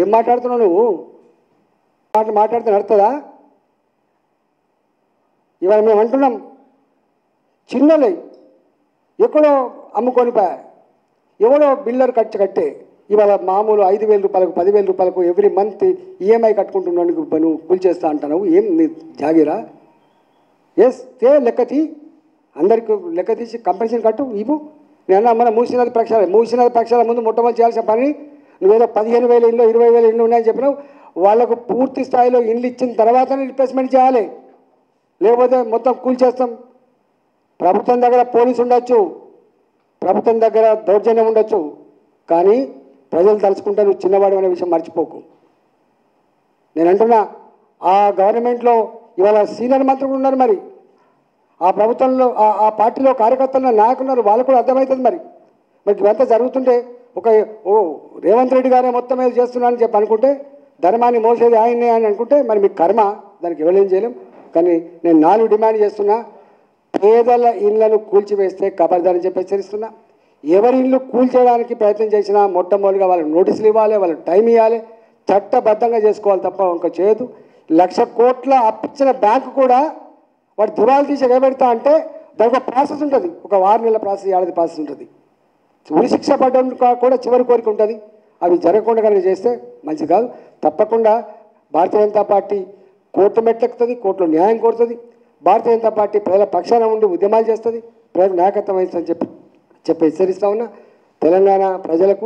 ఏం మాట్లాడుతున్నావు నువ్వు? మాట్లాడితే నడుతుందా? ఇవాళ మేము అంటున్నాం, చిన్నలే ఎక్కడో అమ్ముకొనిపోయా, ఎవడో బిల్లర్ కట్టే ఇవాళ మామూలు 5,000 రూపాయలకు 10,000 రూపాయలకు ఎవ్రీ మంత్ ఈఎంఐ కట్టుకుంటున్నాను, నువ్వు కూల్చేస్తా అంటున్నావు. ఏం నీ జాగిరా? ఎస్ తే లెక్కతి, అందరికి లెక్క తీసి కంపెన్సేషన్ కట్టు ఇవ్వు. నేను మన మూసినది పక్షాల ముందు మొట్టమొదటి చేయాల్సిన పని, నువ్వేదో 15,000 ఇళ్ళు 20,000 ఇళ్ళు ఉన్నాయని చెప్పినావు. వాళ్ళకు పూర్తి స్థాయిలో ఇల్లు ఇచ్చిన తర్వాతనే రిప్లేస్మెంట్ చేయాలి, లేకపోతే మొత్తం కూల్చేస్తాం. ప్రభుత్వం దగ్గర పోలీసు ఉండొచ్చు, ప్రభుత్వం దగ్గర దౌర్జన్యం ఉండొచ్చు, కానీ ప్రజలు తలుచుకుంటే నువ్వు చిన్నవాడు అనే విషయం మర్చిపోకు. నేను అంటున్నా, ఆ గవర్నమెంట్లో ఇవాళ సీనియర్ మంత్రులు ఉన్నారు, మరి ఆ ప్రభుత్వంలో ఆ పార్టీలో కార్యకర్తలు నాయకున్నారు, వాళ్ళకు కూడా అర్థమవుతుంది. మరి ఇవంతా జరుగుతుంటే రేవంత్ రెడ్డి గారే మొత్తం ఏదో చేస్తున్నానని చెప్పి అనుకుంటే, ధర్మాన్ని మోసేది ఆయన్నే అని అనుకుంటే మరి మీకు కర్మ, దానికి ఎవరేం చేయలేం. కానీ నేను 4 డిమాండ్ చేస్తున్నా. పేదల ఇళ్లను కూల్చివేస్తే ఖబర్దారని చెప్పి హెచ్చరిస్తున్నా. ఎవరి ఇల్లు కూల్చేయడానికి ప్రయత్నం చేసినా మొట్టమొదటిగా వాళ్ళకి నోటీసులు ఇవ్వాలి, వాళ్ళకి టైం ఇవ్వాలి, చట్టబద్ధంగా చేసుకోవాలి తప్ప ఇంకా చేయదు. 1,00,000 కోట్ల అప్పిచ్చిన బ్యాంకు కూడా వాడు దివాళి తీసి ఎగబెడతా అంటే దానికి ఒక ప్రాసెస్ ఉంటుంది, ఒక 6 నెలల ప్రాసెస్, ఏడాది ప్రాసెస్ ఉంటుంది. ఉరి శిక్ష పడడం కూడా చివరి కోరిక ఉంటుంది. అవి జరగకుండా కనుక చేస్తే మంచిది కాదు. తప్పకుండా భారతీయ జనతా పార్టీ కోర్టు మెట్లెక్కుతుంది, కోర్టులో న్యాయం కోరుతుంది. భారతీయ జనతా పార్టీ ప్రజల పక్షాన ఉండి ఉద్యమాలు చేస్తుంది, ప్రజలకు నాయకత్వం వహిస్తుందని చెప్పి హెచ్చరిస్తా ఉన్నా. తెలంగాణ ప్రజలకు